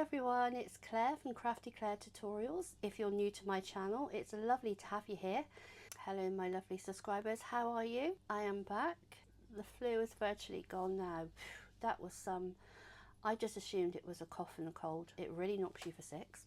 everyone, it's Claire from Crafty Claire Tutorials. If you're new to my channel, it's lovely to have you here. Hello my lovely subscribers, how are you? I am back. The flu is virtually gone now. That was I just assumed it was a cough and a cold. It really knocks you for six.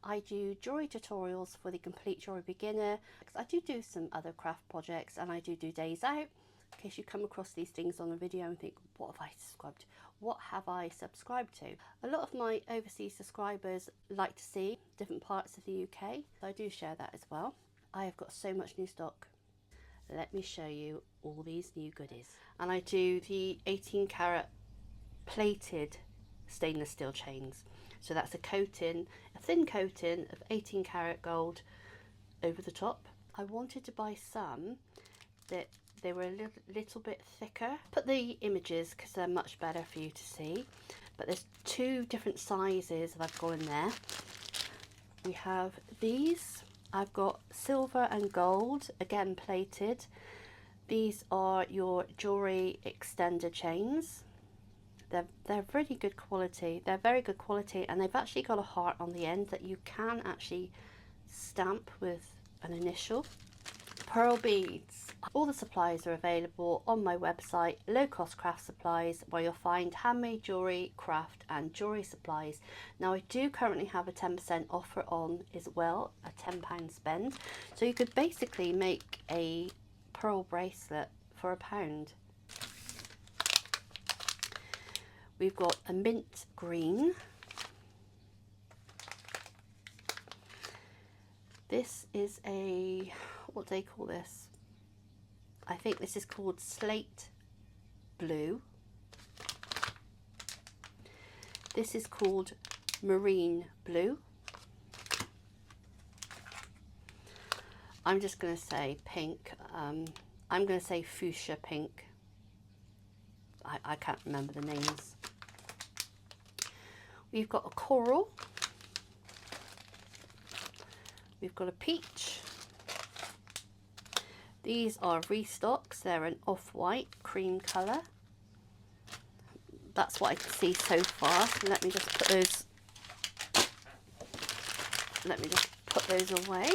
I do jewellery tutorials for the complete jewellery beginner. I do some other craft projects, and I do days out. In case you come across these things on a video and think, what have I subscribed to? What have I subscribed to? A lot of my overseas subscribers like to see different parts of the UK. So I do share that as well. I have got so much new stock. Let me show you all these new goodies. And I do the 18 karat plated stainless steel chains. So that's a coating, a thin coating of 18 karat gold over the top. I wanted to buy some that they were a little bit thicker. Put the images because they're much better for you to see. But there's two different sizes that I've got in there. We have these. I've got silver and gold, again plated. These are your jewellery extender chains. They're really good quality. They're very good quality, and they've actually got a heart on the end that you can actually stamp with an initial. Pearl beads. All the supplies are available on my website, Low Cost Craft Supplies, where you'll find handmade jewellery, craft and jewellery supplies. Now I do currently have a 10% offer on as well, a £10 spend. So you could basically make a pearl bracelet for £1. We've got a mint green. This is a, what do they call this? I think this is called slate blue. This is called marine blue. I'm just going to say pink. I'm going to say fuchsia pink. I can't remember the names. We've got a coral. We've got a peach. These are restocks. They're an off-white cream colour. That's what I can see so far. So let me just put those. Let me just put those away.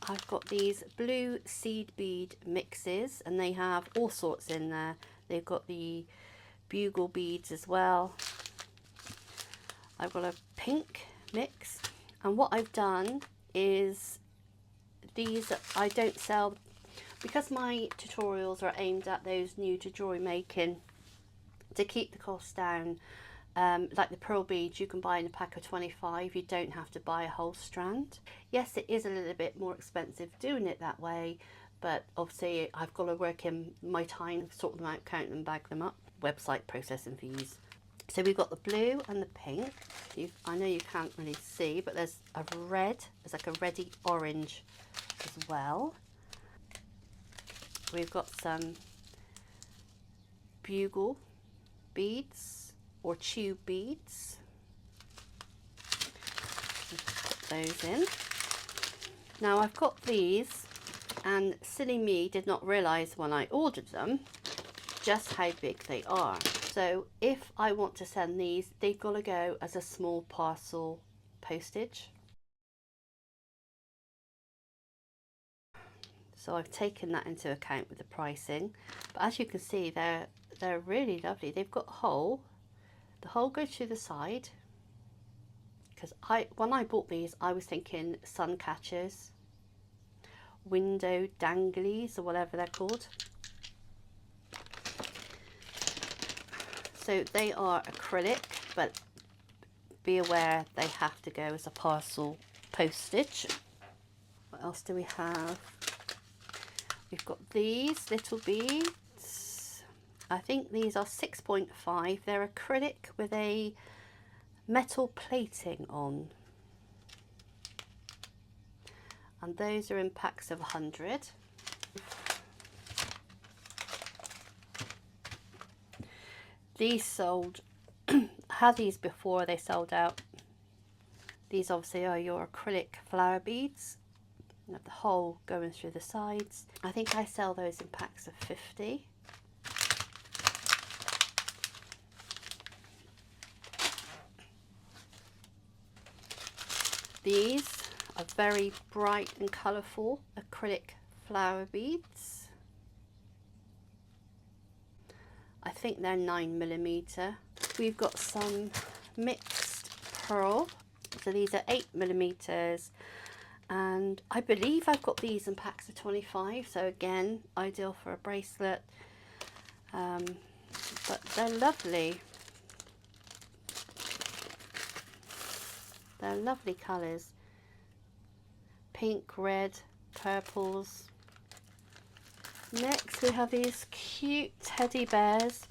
I've got these blue seed bead mixes, and they have all sorts in there. They've got the bugle beads as well. I've got a pink mix, and what I've done is these I don't sell because my tutorials are aimed at those new to jewellery making to keep the costs down. Like the pearl beads, you can buy in a pack of 25. You don't have to buy a whole strand. Yes, it is a little bit more expensive doing it that way, but obviously I've got to work in my time, sort them out, count them, bag them up, website processing fees. So we've got the blue and the pink. I know you can't really see, but there's a red, there's like a reddy orange as well. We've got some bugle beads or tube beads. Put those in. Now I've got these, and silly me did not realise when I ordered them just how big they are. So if I want to send these, they've got to go as a small parcel postage. So I've taken that into account with the pricing. But as you can see, they're really lovely. They've got a hole. The hole goes through the side. Because when I bought these, I was thinking sun catchers, window danglies, or whatever they're called. So they are acrylic, but be aware they have to go as a parcel postage. What else do we have? We've got these little beads. I think these are 6.5. They're acrylic with a metal plating on. And those are in packs of 100. These sold, I had these before they sold out. These obviously are your acrylic flower beads. You have the hole going through the sides. I think I sell those in packs of 50. These are very bright and colourful acrylic flower beads. I think they're 9mm. We've got some mixed pearl. So these are 8mm. And I believe I've got these in packs of 25. So again, ideal for a bracelet. But they're lovely. They're lovely colours. Pink, red, purples. Next we have these cute teddy bears.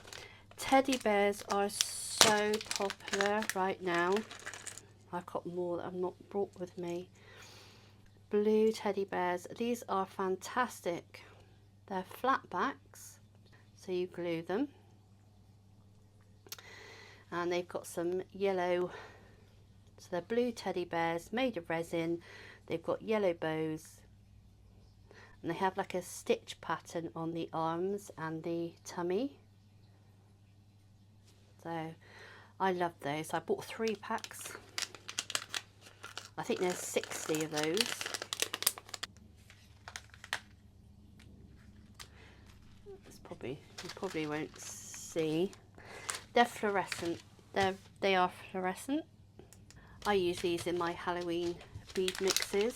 Teddy bears are so popular right now. I've got more that I've not brought with me. Blue teddy bears. These are fantastic. They're flat backs, so you glue them. And they've got some yellow, so they're blue teddy bears made of resin. They've got yellow bows. And they have like a stitch pattern on the arms and the tummy. So I love those. I bought 3 packs. I think there's 60 of those. It's probably, you probably won't see. They're fluorescent. They are fluorescent. I use these in my Halloween bead mixes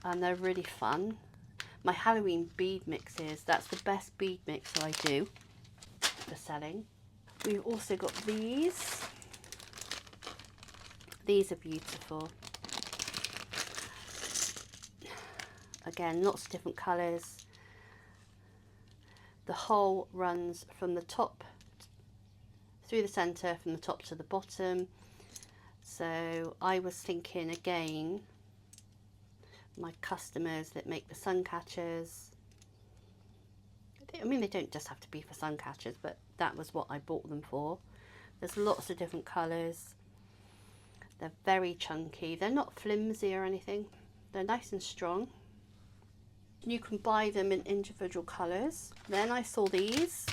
and they're really fun. My Halloween bead mixes, that's the best bead mix I do for selling. We've also got these. These are beautiful. Again, lots of different colours. The whole runs from the top through the centre, from the top to the bottom. So I was thinking again, my customers that make the sun catchers, I mean they don't just have to be for sun catchers, but that was what I bought them for. There's lots of different colours. They're very chunky. They're not flimsy or anything. They're nice and strong. You can buy them in individual colours. Then I saw these.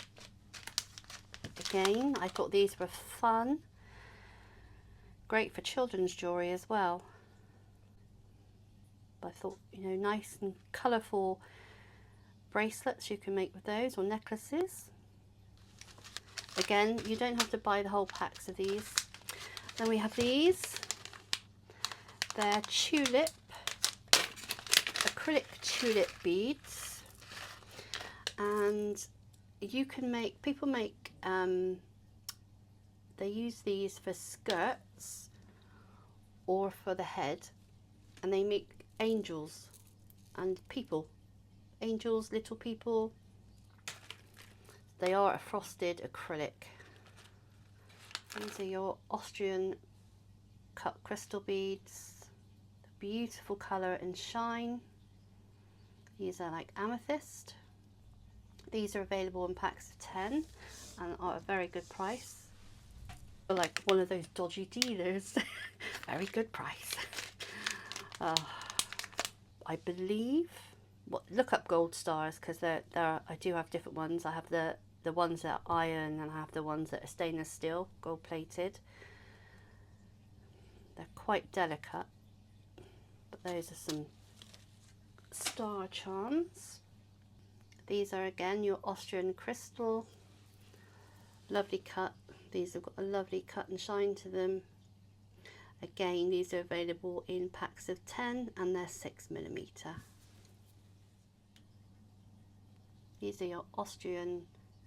Again, I thought these were fun. Great for children's jewellery as well. I thought, you know, nice and colourful bracelets you can make with those, or necklaces. Again, you don't have to buy the whole packs of these. Then we have these. They're tulip, acrylic tulip beads. And you can make, people make, they use these for skirts or for the head. And they make angels and people. Angels, little people. They are a frosted acrylic. These are your Austrian cut crystal beads. Beautiful colour and shine. These are like amethyst. These are available in packs of 10 and are a very good price. Like one of those dodgy dealers. Very good price. I believe, look up gold stars, because I do have different ones. I have the ones that are iron and I have the ones that are stainless steel, gold plated. They're quite delicate, but those are some star charms. These are again your Austrian crystal, lovely cut. These have got a lovely cut and shine to them. Again, these are available in packs of 10 and they're 6mm. These are your Austrian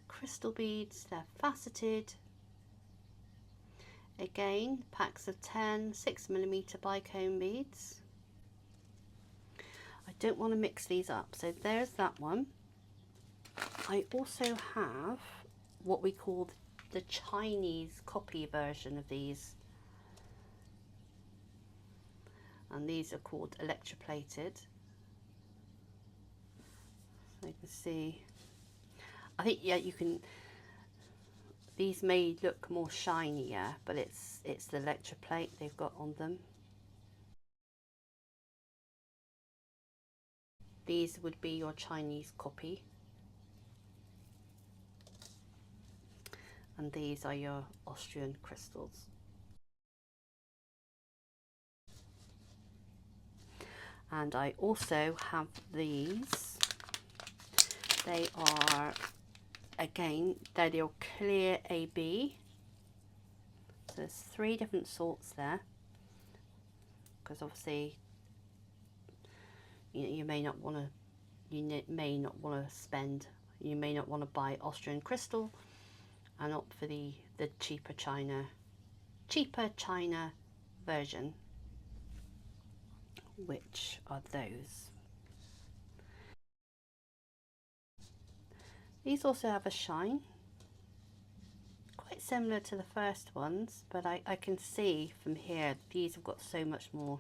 crystal beads. They're faceted. Again, packs of 10, 6mm bicone beads. I don't want to mix these up, so there's that one. I also have what we call the Chinese copy version of these. And these are called electroplated. So you can see, I think, yeah, you can, these may look more shinier, but it's the electroplate they've got on them. These would be your Chinese copy. And these are your Austrian crystals. And I also have these. They are, again, they're your clear AB. So there's 3 different sorts there, because obviously you may not want to, you may not want to spend, you may not want to buy Austrian crystal and opt for the cheaper China version, which are those. These also have a shine, quite similar to the first ones, but I can see from here these have got so much more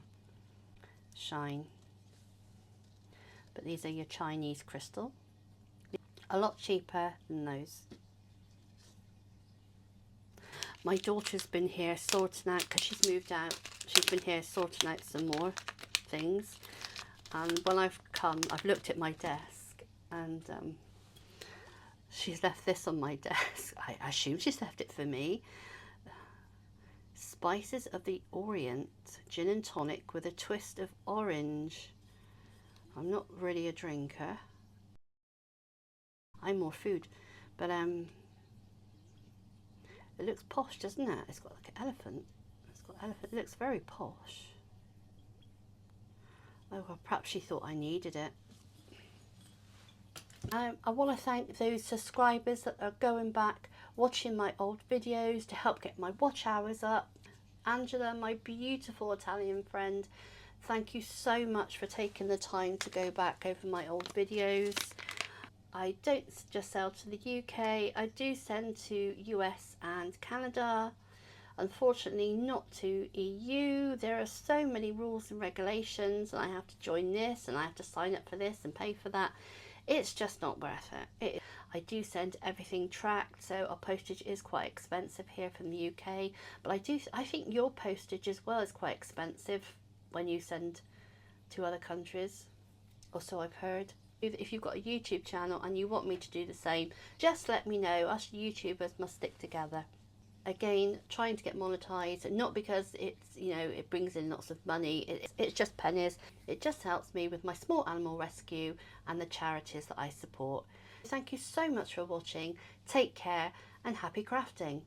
shine. But these are your Chinese crystal, a lot cheaper than those. My daughter's been here sorting out, because she's moved out, she's been here sorting out some more things, and when I've come, I've looked at my desk, and she's left this on my desk. I assume she's left it for me. Spices of the Orient, gin and tonic with a twist of orange. I'm not really a drinker. I'm more food, but it looks posh, doesn't it? It's got like an elephant. It's got elephant. It looks very posh. Oh, well, perhaps she thought I needed it. I want to thank those subscribers that are going back, watching my old videos to help get my watch hours up. Angela, my beautiful Italian friend, thank you so much for taking the time to go back over my old videos. I don't just sell to the UK, I do send to US and Canada. Unfortunately not to EU. There are so many rules and regulations, and I have to join this and I have to sign up for this and pay for that. It's just not worth it. I do send everything tracked, so our postage is quite expensive here from the UK, but I think your postage as well is quite expensive when you send to other countries, or so I've heard. If you've got a YouTube channel and you want me to do the same, just let me know. Us YouTubers must stick together. Again, trying to get monetized, not because it's, you know, it brings in lots of money, it's just pennies. It just helps me with my small animal rescue and the charities that I support. Thank you so much for watching. Take care and happy crafting.